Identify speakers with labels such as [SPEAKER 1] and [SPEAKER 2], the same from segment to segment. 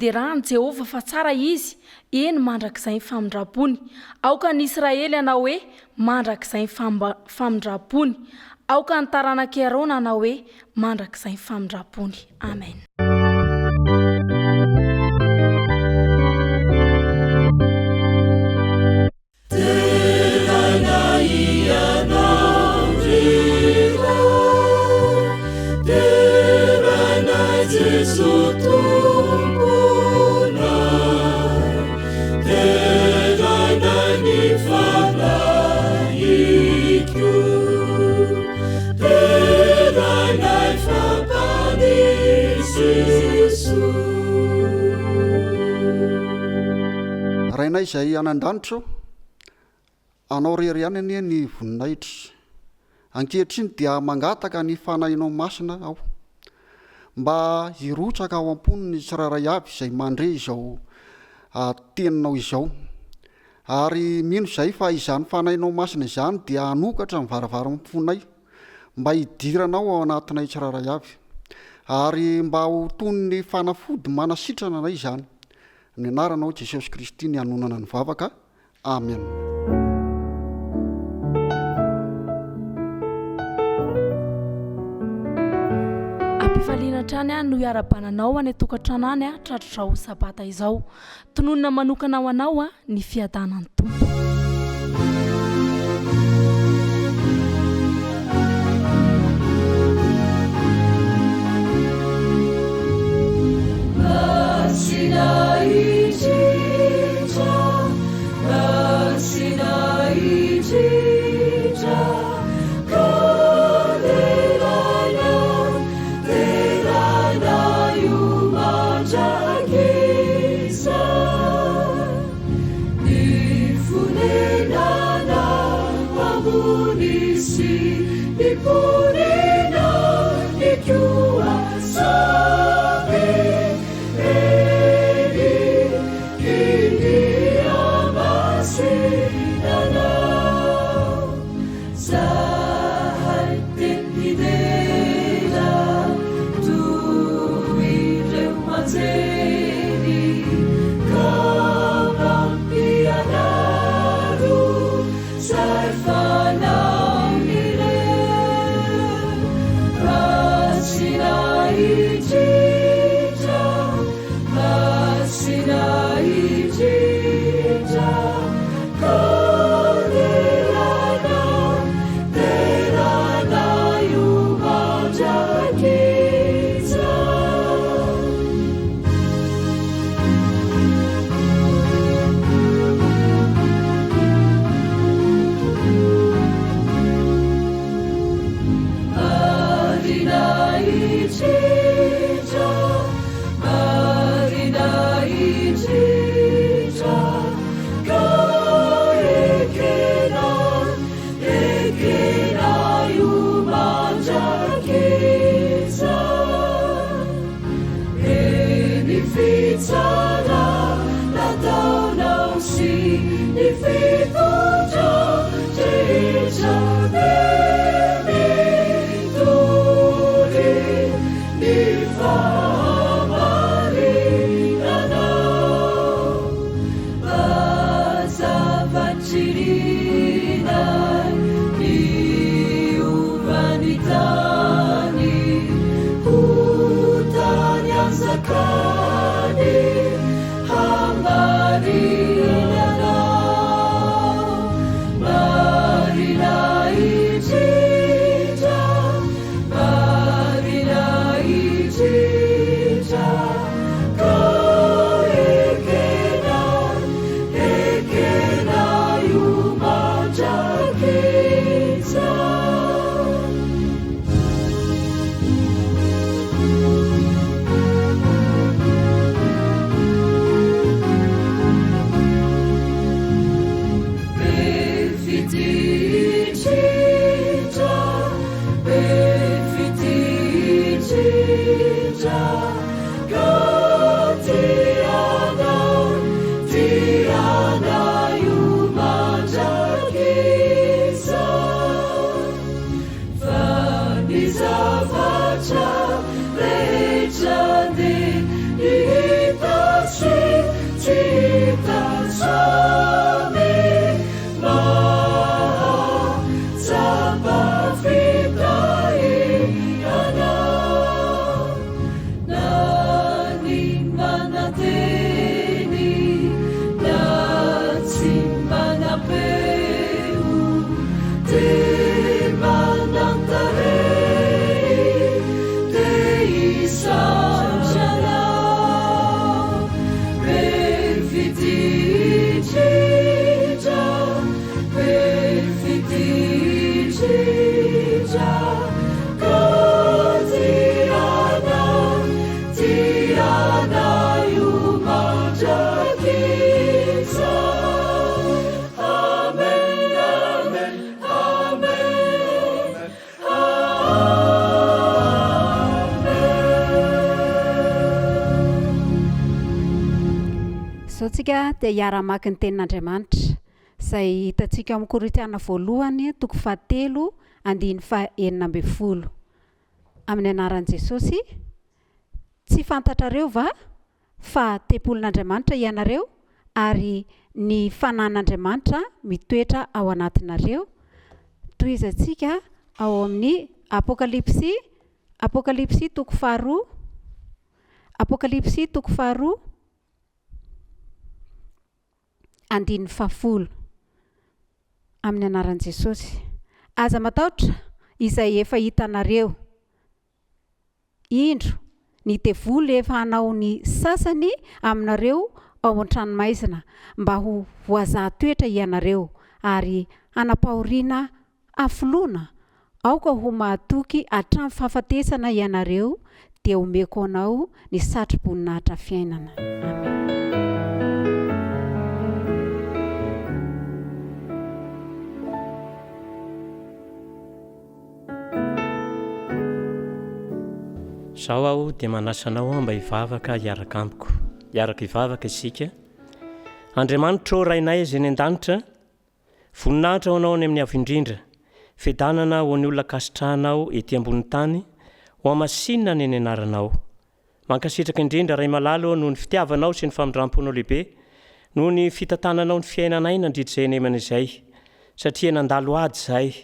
[SPEAKER 1] mideraha ny Jehovah fa tsara izy eny mandrakizay ny famindrapony aoka ny Israely anao hoe mandrakizay ny famindrapony aoka ny taranak'i Arona anao hoe mandrakizay ny famindrapony amen.
[SPEAKER 2] rainay izay anandranitra anao rery ihany anie ny voninahitra ankehitriny dia mangataka ny fanahinao masina aho mba hirotsaka ao am-poniny tsiraray avy izay mandre izao teninao izao ary mino izay fa izany fanahinao masina izany dia hanokatra ny varavara amponay mba hidiranao ao anatinay tsiraray avy ary mba ho tony ny fanafody manasitrana anay izany ny anaranao Jesosy Kristy ny anonana ny vavaka amen.
[SPEAKER 1] Ampifaliana trany no iarabananao any tokantrano any tratrao sabata izao tononona manokana ho anao ny fiadanany tompo.
[SPEAKER 3] If Tsika dia hiara-maki ny tenin'Andriamanitra izay hitantsika amin'ny Korintiana voalohany 7:40 amin'ny anaran'i Jesosy. Tsy fantatrareo va fa tempolin'Andriamanitra ianareo ary ny fanan'Andriamanitra mitoetra ao anatinareo. Toy izantsika ao amin'ny Apokalipsy 2:2 amin'ny anaran'i Jesosy. Aza matahotra izay efa hitanareo indro ny devoly efa hanao ny sasany aminareo ao an-tranomaizina mba ho voazaha toetra ianareo ary hanapahoriana afoloana aoka ho mahatoky hatramin'ny fahafatesana ianareo dia omeko anao ny satroboninahitra fiainana. Amen.
[SPEAKER 4] Zaho aho dia manasanao mba hivavaka hiaraka amiko, hiaraka hivavaka isika. Andriamanitra o rainay izay ny an-danitra, voninahitra ho anao any amin'ny avo indrindra, fidanana ho ny olona kasitrahanao ety ambony tany, ho amasinina ny anaranao. Mankasitraka indrindra ray malalo noho ny fitiavanao sy ny famindram-ponao lehibe, noho ny fitantananao ny fiainanay nandritra izay nemana izay, satria nandalo ady izay,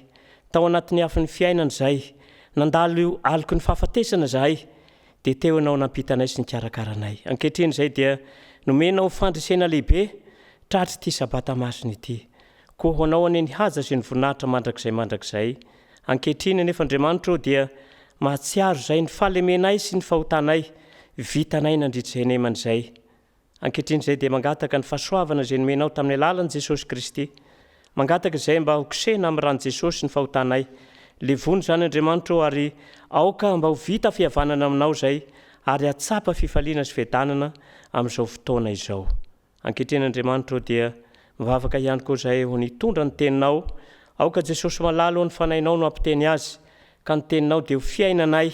[SPEAKER 4] tao anatin'ny hafin'ny fiainana izay, nandalo aloko ny fahafatesana zahay, dia teo anao nampitanay sy nikarakaranay. Ankehitriny izay dia nomenao fandresena lehibe tratry ity sabata masina ity. Koa ho anao any ny haja sy ny voninahitra mandrakizay. Ankehitriny nefa Andriamanitra dia mahatsiaro izay ny fahalemenay sy ny fahotanay, vitanay nandritra izay nemana izay. Ankehitriny izay dia mangataka ny fahasoavana izay nomenao tamin'ny alalan'i Jesosy Kristy. Mangataka izay mba hokosehina amin'ny ran'i Jesosy ny fahotanay. Levony zany Andriamanitra ary aoka mba ho vita fihavanana aminao izay ary atsapa fifaliana sy fiadanana amin'izao fotoana izao. Ankehitriny Andriamanitra dia mivavaka ihany koa izay ho nitondra ny teninao, aoka Jesosy malalo ny fanainao no ampiteny azy, ka ny teninao dia ho fiainanay,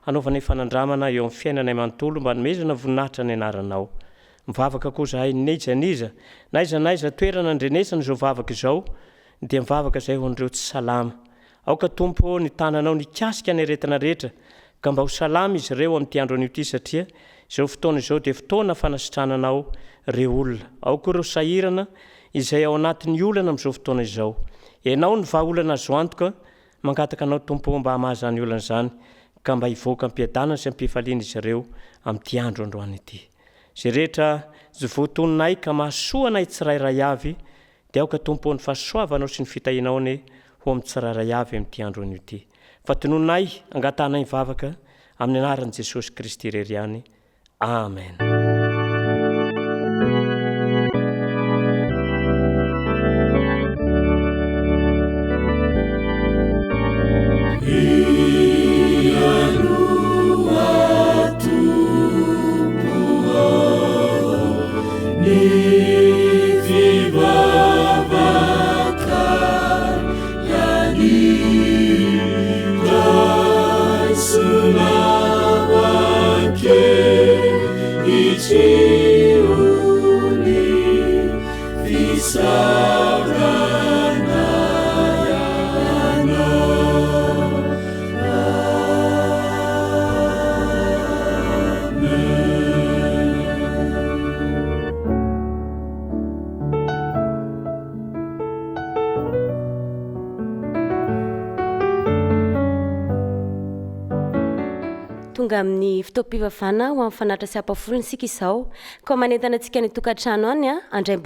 [SPEAKER 4] hanaovanay fanandramana eo amin'ny fiainanay manontolo mba nomezana voninahitra ny anaranao. mivavaka koa zahay nejaniza naizanaiza toerana ndrenesana zao vavaka izao dia mivavaka zay ho an'ireo tsy salama. aoka tompo ny tananao nikasika ny aretina rehetra ka mba ho salama izy ireo amin'ity andro an'io ity satria izao fotoana izao dia fotoana fanasitrananao reo olona. ao koa ireo sahirana izay ao anatin'ny olana amin'izao fotoana izao. Ianao ny vahaolana azo antoka mangataka anao tompo mba hamahazany olana izany ka mba hivoaka ampiadanana sy ampifaliana izy ireo amin'ity andro androany ity. Zay rehetra votononay ka mahasoanay tsirairay avy dia aoka tompo ny fahasoavanao sy ny fitahinao ny ho amin'ny tsirairay avy amin'ity andro an'io ity. Fa tononay angatanay mivavaka amin'ny anaran'i Jesosy Kristy irery ihany. Amen.
[SPEAKER 5] tonga amin'ny fitoam-pivavana ho amin'ny fanatra sy ampafolony sika izao ka manentana antsika ny tokantrano any andray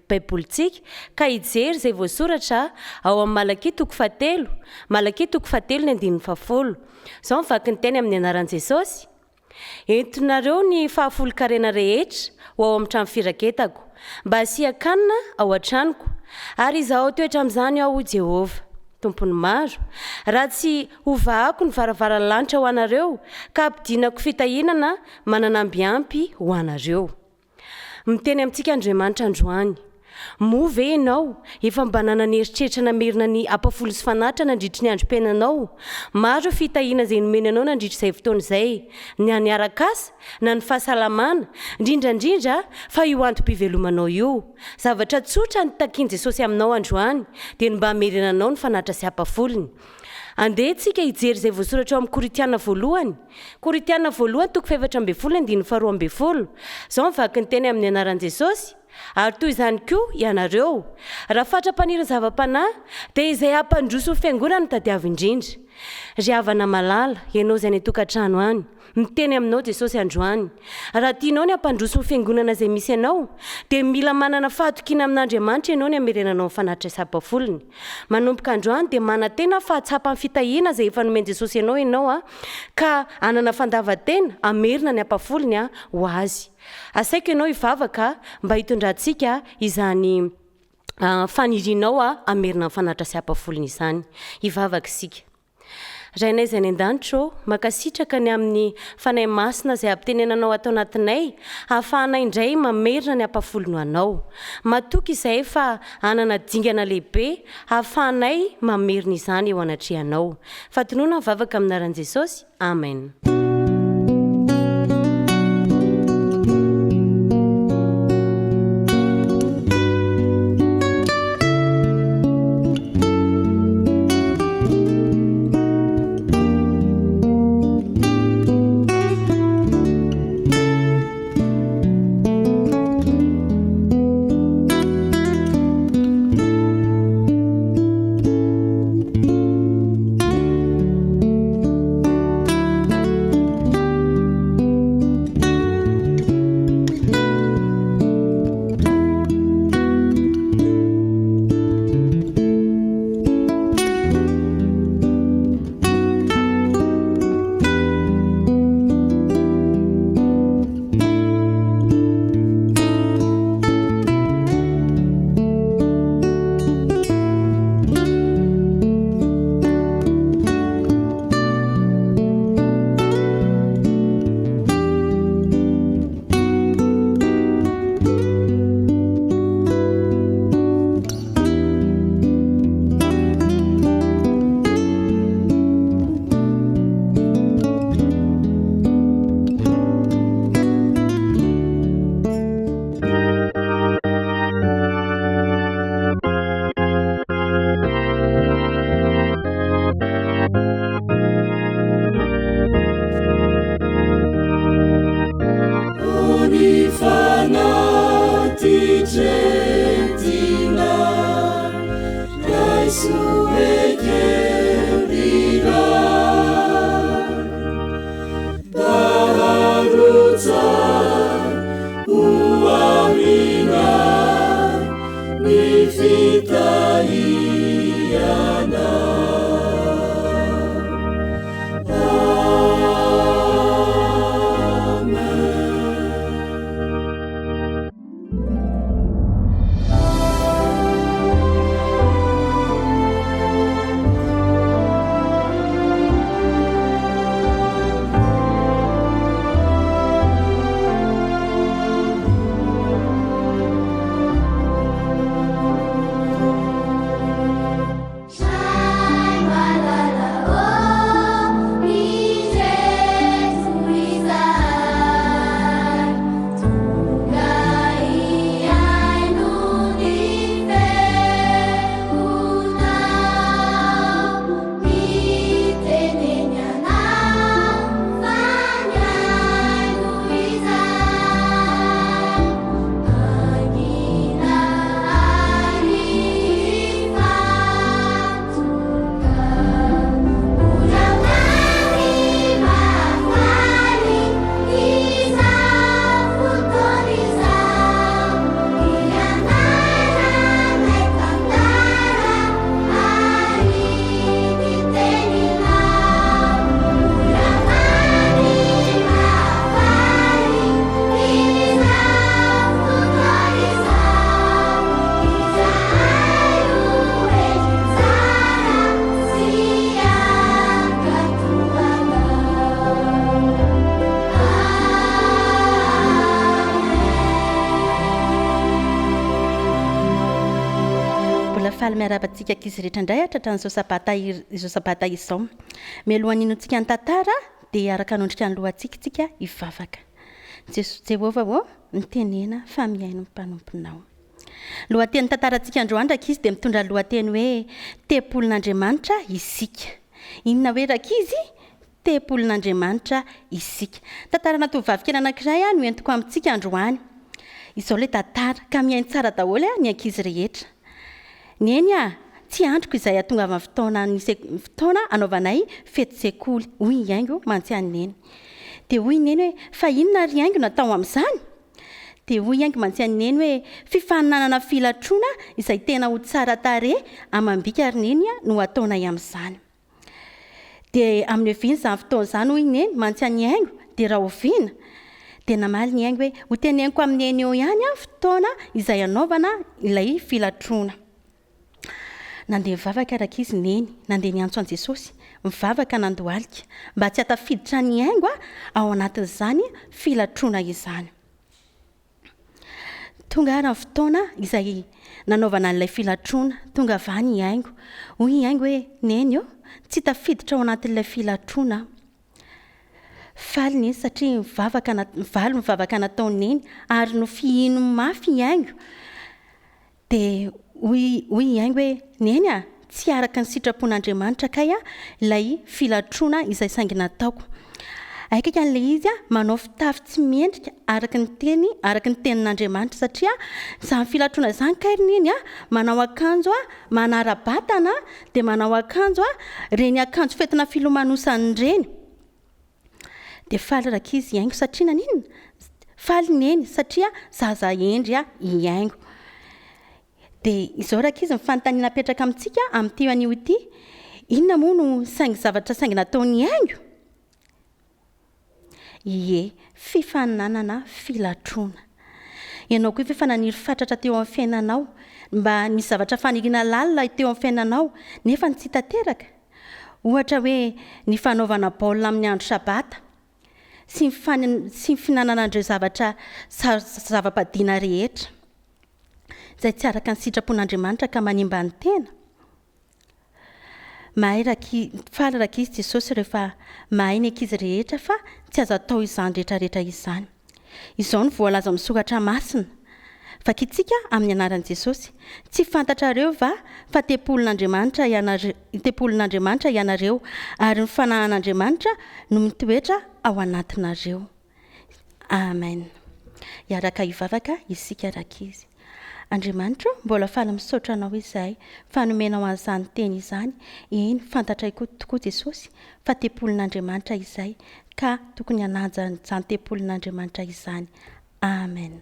[SPEAKER 5] baibolitsika ka hijery izay voasoratra ao amin'ny Malaki toko 7 Malaki toko 7 ny 10 izao mivaky ny teny amin'ny anaran'i Jesosy. Entinareo ny fahafolo-karena rehetra ho ao amin'ny trano firaketako mba asiakanina ao an-tranoko ary izaho toetra amin'izany ao Jehova tompony maro raha tsy hovahako ny varavaranlanitra ho anareo ka ampidinako fitahinana mananambiampy ho anareo. Miteny amintsika Andriamanitra androany, moa ve ianao efa mba nanana eritreritra namerina ny ampafolo sy fanatra nandritry ny androm-piainanao? Maro fitahina izay nomeny anao nandritry izay fotoana izay, ny any arak'asa na ny fahasalamana, indrindrandrindra fa io antom-pivelomanao io. Zavatra tsotra ny takian Jesosy aminao androany dia ny mba hamerina anao ny fanatra sy ampafolony. Andeha tsika hijery izay voasoratra ao amin'ny Koritiana voalohany. Koritiana voalohany toko 7:12 izao mivaky ny teny amin'ny anaran'i Jesosy. Ary toy izany koa ianareo, raha fatra-paniriny zava-panahy dia izay hampandroso ho fiangonana tadiavo indrindra. Ry havana malala, ianao izay ny tokantrano any, miteny aminao Jesosy androany. Raha tianao ny hampandroso ho fiangonana izay misy ianao, dia mila manana fahatokiana amin'Andriamanitra ianao ny hamerenanao ny fanatra sy ampafolony. Manomboka androany dia manantena fahatsapa ny fitahiana izay efa nomeny Jesosy ianao ka anana fandavan-tena hamerina ny ampafolony ho azy. Asaiko ianao hivavaka mba hitondrantsika izany fanirinao hamerina ny fanatra sy ampafolony izany. Hivavaka isika. Rainay izay ny an-danitro, makasitraka ny amin'ny fanahy masina izay ampitanenanao atao anatinay, ahafahanay indray mamerina ny ampafolony anao. Matoky izay fa anana dingana lehibe, ahafahanay mamerina izany eo anatrehanao. Fatinoana mivavaka amin'ny anaran'i Jesosy. Amen.
[SPEAKER 6] miarabantsika ankizy rehetra indray tratran'izao sabata izao mialohan'ny inontsika ny tantara dia araka anondrika ny lohantsika hivavaka Jehova mitenena fa miaino ny mpanomponao. Lohateny tantarantsika androany rakizy dia mitondra lohateny hoe tempolin'Andriamanitra isika. Inona hoe rakizy? Tempolin'Andriamanitra isika. Tantarana tovovavy kely anankiray no entiko amintsika androany. Izao ilay tantara ka miaino tsara daholo ny ankizy rehetra. Neny tsy androko izay atonga amin'ny fotoana anaovanay fety sekoly. Hoy iango mantsiany neny. Dia hoy neny hoe fa inona ry iango natao amin'izany? Dia hoy iango mantsiany neny hoe fifaninanana filatroana izay tena ho tsara tarehy amam-bika ry neny no ataonay amin'izany. Dia amin'ny oviana izany fotoana izany hoy neny mantsiany iango dia raha oviana dia namaly ny iango hoe ho teneniko amin'ny eny eo ihany fotoana izay anaovana ilay filatroana. Nandeha mivavaka rakizy neny, nandeha niantso an Jesosy, mivavaka nandohalika mba tsy hatafiditra ny iango ao anatin'izany filatroana izany. Tonga ary fotoana izay nanaovana an'ilay filatroana, tonga avy ny iango. Hoy iango hoe neny tsy tafiditra ao anatin'ilay filatroana. Faly neny satria mivavaka nataony neny ary no fihino mafy iango. Dia hoy iango hoe neny tsy araka ny sitrapon'Andriamanitra kay ilay filatroana izay saingy nataoko. Aikaka an'ilay izy manao fitafy tsy mendrika araka ny tenin'Andriamanitra satria izany filatroana izany kay neny manao akanjo manara-batana dia manao akanjo reny akanjo fetina filomanosany reny. Dia faly rakizy iango satria nanina? Faly neny satria zaza endry iango. Dia izao rakizy mifanontaniana apetraka amintsika amin'ity an'io ity. Inona moa no zavatra saingy nataony iango? Ie, fifaninanana filatroana. Ianao koa efa naniry fatratra teo amin'ny fiainanao mba misy zavatra faniriana lalina teo amin'ny fiainanao nefa tsy tanteraka. Ohatra hoe ny fanaovana baolina amin'ny andro sabata sy ny finanana an'ireo zava-padiana rehetra izay tsy araka ny sitrapon'Andriamanitra ka manimba ny tena. Faly rakizy Jesosy rehefa mahay ny ankizy rehetra fa tsy azo atao izany rehetrarehetra izany. Izao no voalaza amin'ny soratra masina. Vakitsika amin'ny anaran'i Jesosy. Tsy fantatrareo va fa tempolin'Andriamanitra ianareo ary ny fanahin'Andriamanitra no mitoetra ao anatinareo. Amen. Iaraka hivavaka isika rakizy. andriamanitra mbola fala misaotra anao izahay fanomenao an'izany teny izany eny fantatray koa tokoa jesosy fa tempolin'andriamanitra izay ka tokony hanajanyizany tempolin'andriamanitra izany amen.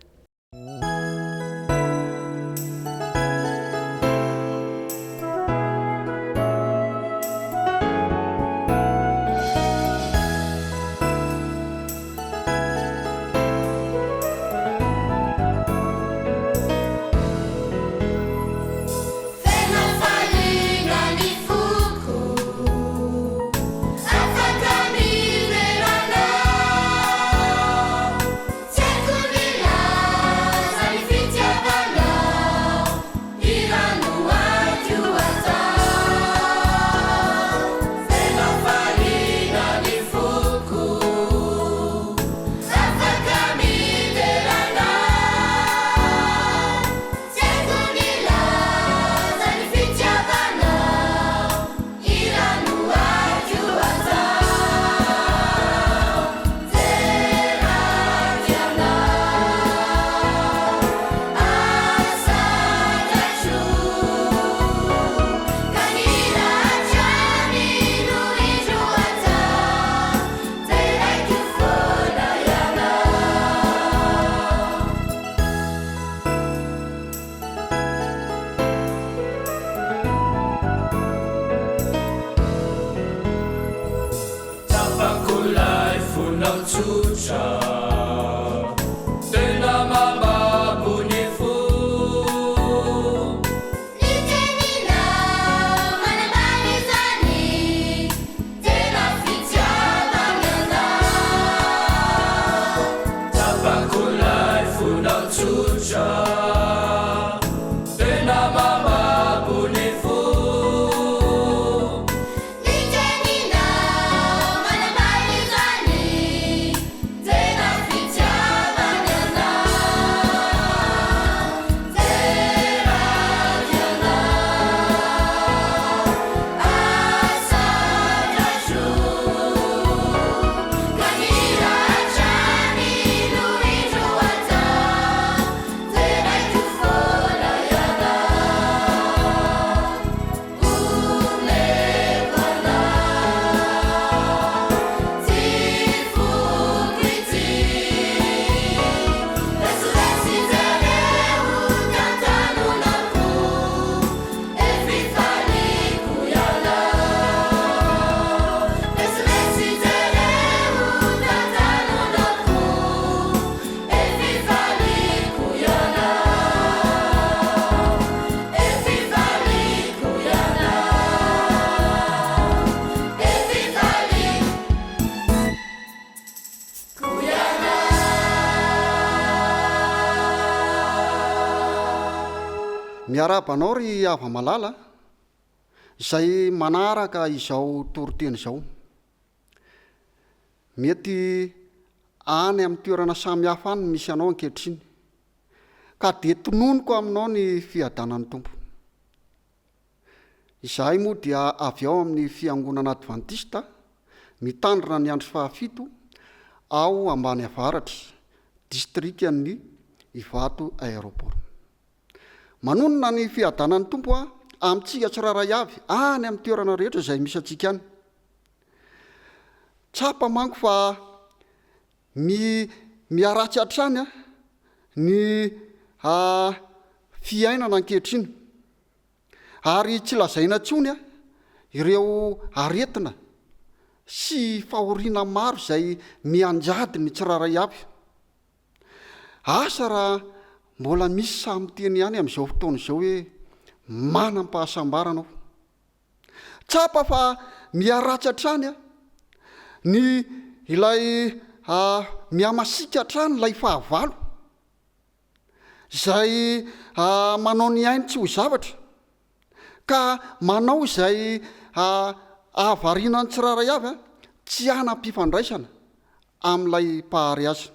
[SPEAKER 2] miarabanao ry ava-malala izay manaraka izao toroteny izao mety any amin'ny toerana samihafa any misy anao ankehitriny ka de tononiko aminao ny fiadanan'ny tompo. Izahay moa dia avy ao amin'ny fiangonana adventista mitandrina ny andro fahafito ao ambany avaratra distrikan'ny Ivato aéroport. Manonona ny fiadanan'ny tompo amintsika tsiraray avy any amin'ny toerana rehetra izay misy antsika any. Tsapa manko fa miaratsy hatrany ny fiainana ankehitriny ary tsy lazaina tsony ireo aretina sy fahoriana maro izay mianjady ny tsiraray avy. Asa raha mbola misy samiteny ihany amin'izao fotoana izao hoe manam-pahasambarana. Tsapa fa miaratsy hatrany ny ilay miamasika hatrany ilay fahavalo izay manao ny ainy tsy ho zavatra ka manao izay avariana ny tsiraray avy tsy hanam-pifandraisana amin'ilay mpahary azy.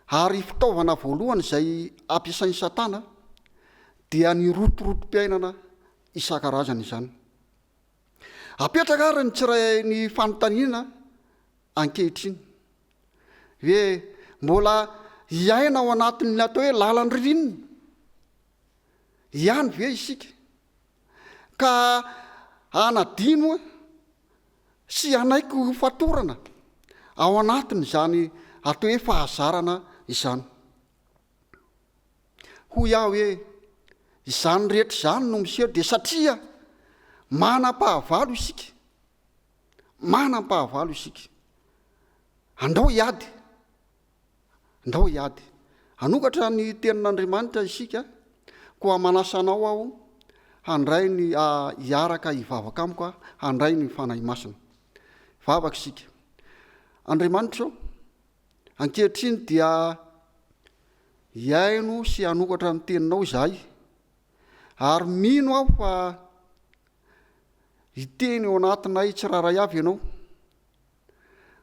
[SPEAKER 2] Ary fitaovana voalohany izay ampiasain'ny Satana dia ny rotorotom-piainana isan-karazany izany. Apetraka ary ny tsiray ny fanontaniana ankehitriny hoe mbola hiaina ao anatin'ny atao hoe lalan-dririnina ihany ve isika ka anadino sy anaiko fatorana ao anatiny zany atao hoe fahazarana izany. Hoy aho hoe izany rehetra zany no miseho de satria manam-pahavalo isika, manam-pahavalo isika. Andao hiady, andao hiady, anokatra ny tenin'Andriamanitra isika koa manasanao aho handray ny hiaraka hivavaka amiko a handray ny fanahy masina. Vavaka isika. Andriamanitra ankehitriny dia hiaino sy hanokatra ny teninao izahay, ary mino aho fa hiteny eo anatinay tsiraray avy ianao,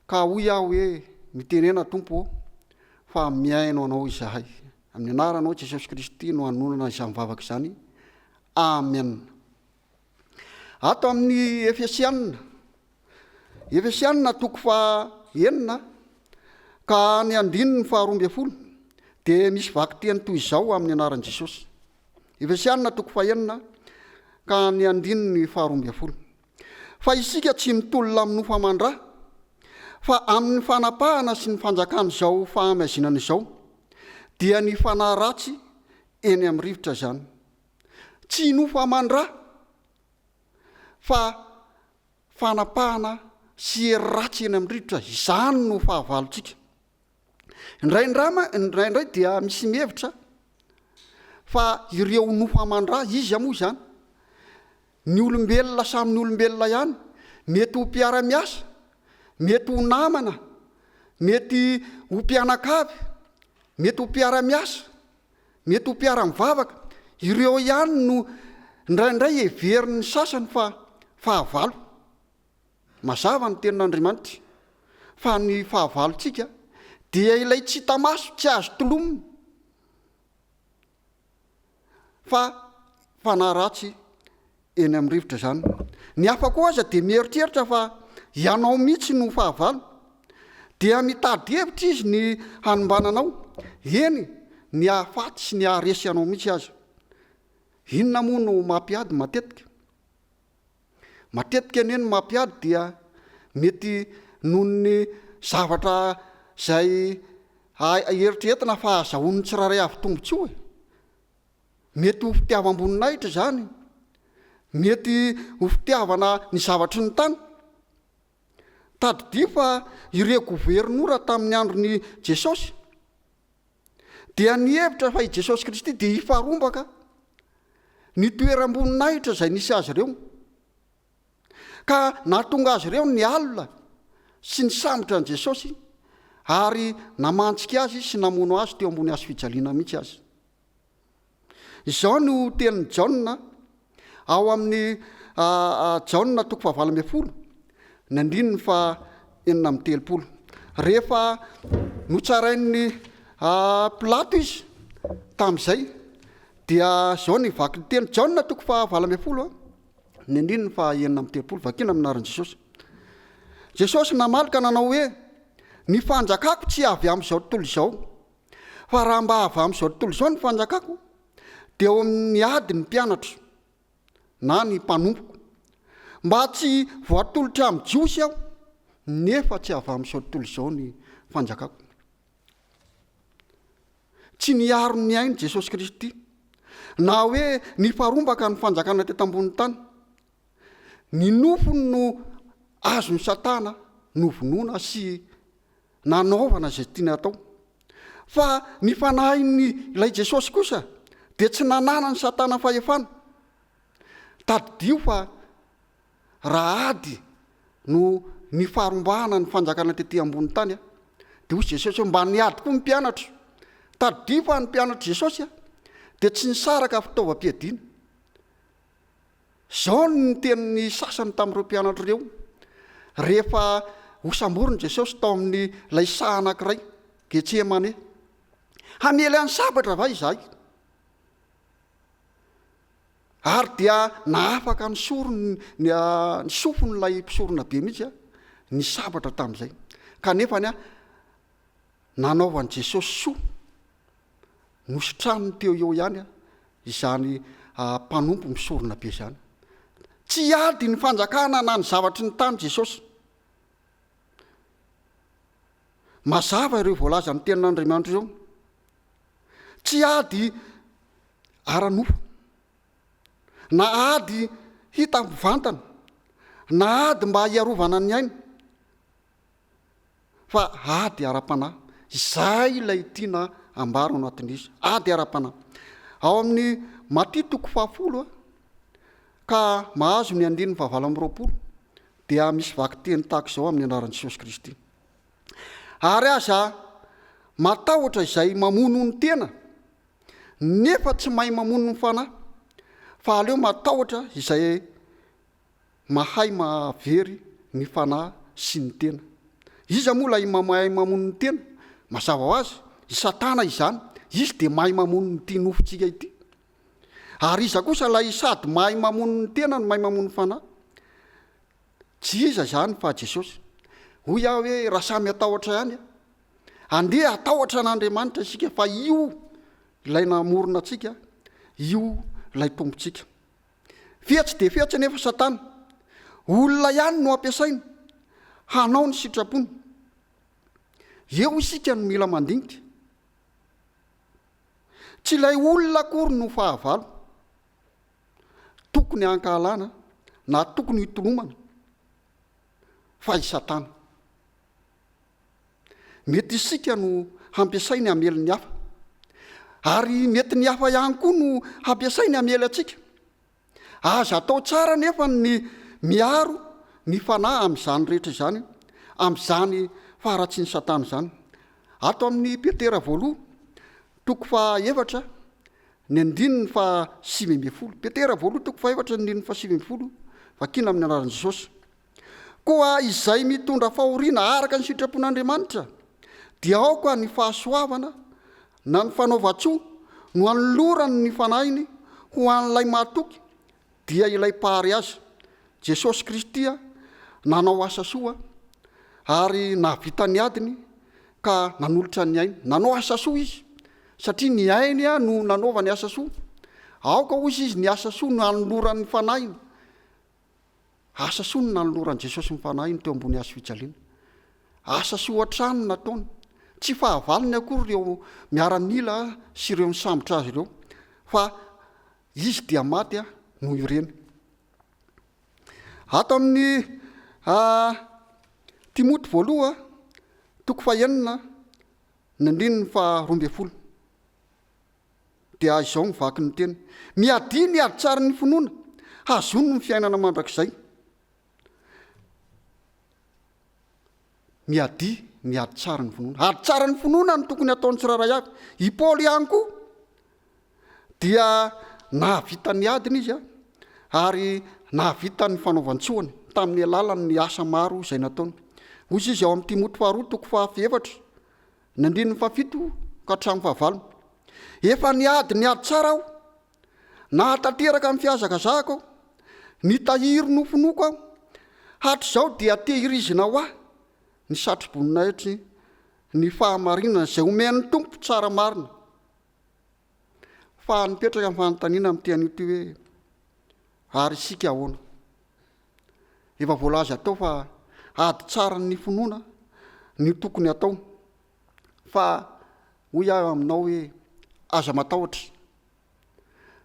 [SPEAKER 2] ka hoy aho hoe mitenena Tompo fa miaino anao izahay. Amin'ny anaranao Jesosy Kristy no hanonana izany vavaka izany. Amen. Ato amin'ny Efesianina 4:9 ka ny 12 dia misy vaky teny toy izao amin'ny anaran'i Jesosy. Efesianina 4:9 ka ny 12. Fa isika tsy mitolona amin'ny nofamandra, fa amin'ny fanapahana sy ny fanjakana izao fahamazinana izao dia ny fanahy ratsy eny amin'ny rivotra izany. Tsy nofamandra fa fanapahana sy hery ratsy eny amin'ny rivotra, izany no fahavalontsika. Indraindray dia misy mihevitra fa ireo nofamandra izy moa izany ny olombelona samy ny olombelona ihany, mety ho mpiara-miasa, mety ho namana, mety ho mpianakavy, mety ho mpiara-miasa, mety ho mpiara-mivavaka. Ireo ihany no indraindray heverin'ny sasany fa fahavalo. Mazava ny tenin'Andriamanitra fa ny fahavalontsika dia ilay tsy hita maso, tsy azo tolomina, fa fanahy ratsy eny amin'ny rivotra izany. Ny hafa koa aza dia mieritreritra fa ianao mihitsy no fahavalo, dia mitady hevitra izy ny hanombananao. Eny, ny hahafaty sy ny haharesy anao mihitsy aza. Inona moa no mampiady matetika? Matetika eny mampiady dia mety noho ny zavatra izay eritreretina fa azahoan'ny tsiraray avy tombontsoa. Mety ho fitiavam-boninahitra zany, mety ho fitiavana ny zavatry ny tany. Tadidia fa ireo gouvernoura tamin'ny andron'ny Jesosy dia nihevitra fa i Jesosy Kristy dia hifarombaka ny toeram-boninahitra izay nisy azy ireo, ka nahatonga azy ireo ny alina sy ny sambotra an'i Jesosy, ary namantsika azy sy namono azy teo ambony hazo fijaliana mihitsy azy. Izao no tenin'ny Jaona ao amin'ny Jaona 4:20 ny 9:30. Rehefa notsarain'ny Pilato izy tamin'izay dia zao ny vaky ny teny Jaona 4:20 ny 9:30. Vakina amin'ny anaran'i Jesosy. Jesosy namalaka nanao hoe ny fanjakako tsy avy amin'izao tontolo izao, fa raha mba avy amin'izao tontolo izao ny fanjakako dia eo amin'ny ady ny mpianatra na ny mpanompoko, mba tsy voatolotra amin'ny jiosy aho, nefa tsy avy amin'izao tontolo izao ny fanjakako. Tsy niaro ny ainy Jesosy Kristy na hoe ny farombaka ny fanjakana teto ambonin'ny tany. Ny nofony no azony Satana novonoana sy nanaovana izay tiany atao, fa ny fanahiny ilay Jesosy kosa dia tsy nanana ny Satana fahefana. Tadidio fa raha ady no ny faharombahana ny fanjakana tetỳ ambony tany dia hoy Jesosy mba niady koa ny mpianatra. Tadidio fa ny mpianatra Jesosy dia tsy nisaraka fitaovam-piadiana. Zao ny tenin'ny sasany tamin'ireo mpianatra ireo rehefa hosamboriny Jesosy tao amin'ny lay saha anankiray Getsemane: hamely any sabatra va izahay? Ary dia nahafaka ny sorony ny sofon'ilay mpisorona be mihitsy ny sabatra tamin'izay. Kanefa nanaovan'i Jesosy soa, nositraniny teo eo ihany izany mpanompo misorona be zany. Tsy ady ny fanjakana na ny zavatry ny tany Jesosy. Mazava ireo voalaza ny tenin'Andriamanitra ireo. Tsy ady ara-nofo, na ady hita mivantana, na ady mba hiarovana ny aina, fa ady ara-panahy. Izay ilay tiana ambaro anatin'izy, ady ara-panahy. Ao amin'ny Matia 10 ka mahazo ny 9:20 dia misy vaky teny tahaka izao amin'ny anaran'i Jesosy Kristy. Ary aza matahotra izay mamono ny tena nefa tsy mahay mamono ny fanahy, fa aleo matahotra izay mahay mahavery ny fanahy sy ny tena. Iza moa lay mahay mamono ny tena? Mazava ho azy, i Satana izany, izy dia mahay mamono nyity nofontsika ity. Ary iza kosa lay sady mahay mamono ny tena no mahay mamono ny fanahy? Tsy iza zany fa Jesosy. Hoy aho hoe raha samy atahotra ihany, andeha atahotra an'Andriamanitra isika, fa io ilay namorona antsika, io ilay tompontsika. Fehtsy dia fehtsy nefa Satana, olona ihany no ampiasaina hanao ny sitrapony. Eo isika no mila mandinika. Tsy ilay olona akory no fahavalo, tokony hankahalana na tokony hitolomana, fa i Satana. Mety isika no hampiasainy hamely ny hafa, ary mety ny hafa ihany koa no hampiasainy hamely atsika. Aza atao tsara nefa ny miaro ny fanahy amin'izany rehetra izany, amin'izany faharatsiany Satana izany. Ato amin'ny Petera 2 ny 9:7. Petera 2 ny 9:7, vakina amin'ny anaran'i Jesosy. Koa izay mitondra fahoriana araka ny sitrapon'Andriamanitra, dia aoka ny fahasoavana na ny fanaova-tsoa no anolorany ny fanahiny ho an'ilay mahatoky, dia ilay pahary azy. Jesosy Kristy nanao asa soa ary nahavita ny adiny ka nanolotra ny ainy. Nanao asa soa izy satria ny ainy no nanaova ny asa soa. Aoka hozy izy ny asa soa no anolorany fanahiny. Asa soa no nanolorany Jesosy ny fanahiny teo ambony hazo fijaliana. Asa soa hatrany nataony. Tsy fahavalony akory ireo miaranila sy ireo misambotra azy ireo, fa izy dia maty noho ireny. Ato amin'ny Timoty 2 ny 9:12 dia izao mivaky ny teny: miadia ny ady tsara ny finoana, hazono ny fiainana mandrakizay. Miadia ny ady tsara ny finoana. Ady tsara ny finoana no tokony ataony tsiraray avy. I Paoly ihany koa dia nahavita ny adiny izy ary nahavita ny fanaovan-tsoany tamin'ny alalan'ny asa maro izay nataony. Hoy izy ao amin'ny Timoty 2 ny 9:7 ka hatramin'ny 9:9. Efa niady ny ady tsara aho, nahatanteraka amin'ny fihazakazahako aho, nitahiry nofonoko aho, hatr'izao dia tehirizina ho aho ny satroboninahitry ny fahamarinana izay omen'ny tompo tsara marina. Fa nipetraka amin'ny fanontaniana amin'ny tean'ity hoe ary isika ahoana? Efa voalaza tao fa ady tsara ny finoana ny tokony atao, fa hoy aho aminao hoe aza matahotra,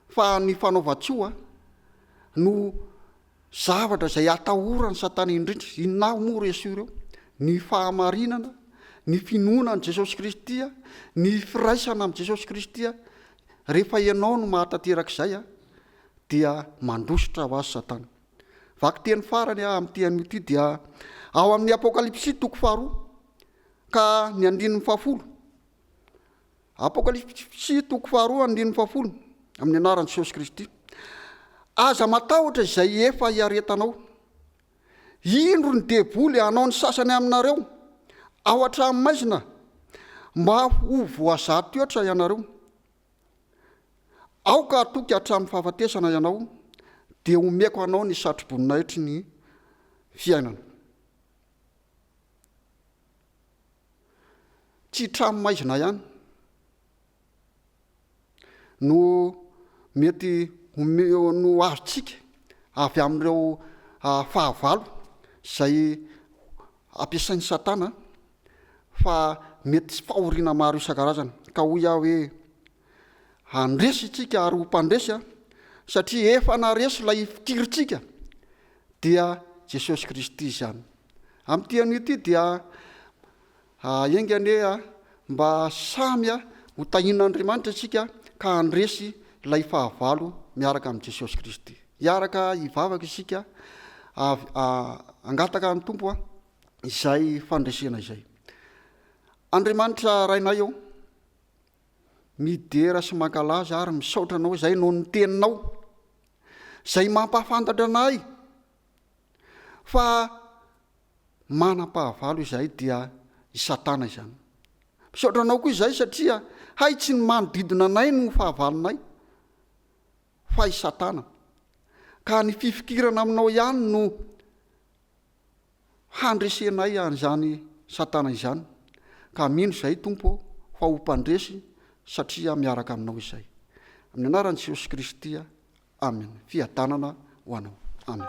[SPEAKER 2] fa ny fanaova-tsoa no zavatra izay atahorany Satana indrindra. Inona moa reso ireo? Ny fahamarinana, ny finoana an' Jesosy Kristy, ny firaisana amin'i Jesosy Kristy. Rehefa ianao no mahatanterak'izay dia mandositra ho azy Satana. Vaky teny farany amin'ny tean'ity dia ao amin'ny Apokalipsy 2 ka ny 9:10. Apokalipsy 2 ny 9:10 amin'ny anaran'i Jesosy Kristy: aza matahotra izay efa hiaretanao. Indro ny deboly hanao ny sasany aminareo ao hatramin'ny maizina, mba ho voazahty oatra ianareo. Aoka atoky hatramin'ny fahafatesana ianao, dia omeko anao ny satroboninahitry ny fiainana. Tsy hatramin'ny maizina ihany no mety no azotsika avy amin'ireo fahavalo izay ampiasain'ny satana fa mety sy fahoriana maro isan-karazana ka hoy aho hoe andresy itsika ary ho mpandresy satria efa naresy ilay fikiritsika dia Jesosy Kristy izany. Amin'ity an'ity dia engany hoe mba samy ho tahin'Andriamanitra antsika ka andresy ilay fahavalo miaraka amin'i Jesosy Kristy. Hiaraka hivavaka isika angataka ny tompo izay fandresena izay. Andriamanitra rainay eo midera sy mankalaza ary misaotra anao izay no ny teninao izay mampahafantatra anay fa manam-pahavalo izay dia i Satana izany. Misaotra anao koa izay satria hay tsy ny manodidina anay no fahavalonay fa i Satana, ka ny fifikirana aminao ihany no handresenay an'izany Satana izany. Ka mino izay tompo fa ho mpandresy satria miaraka aminao izay. Amin'ny anaran'i Jesosy Kristy, amen. Fiadanana ho anao. Amen.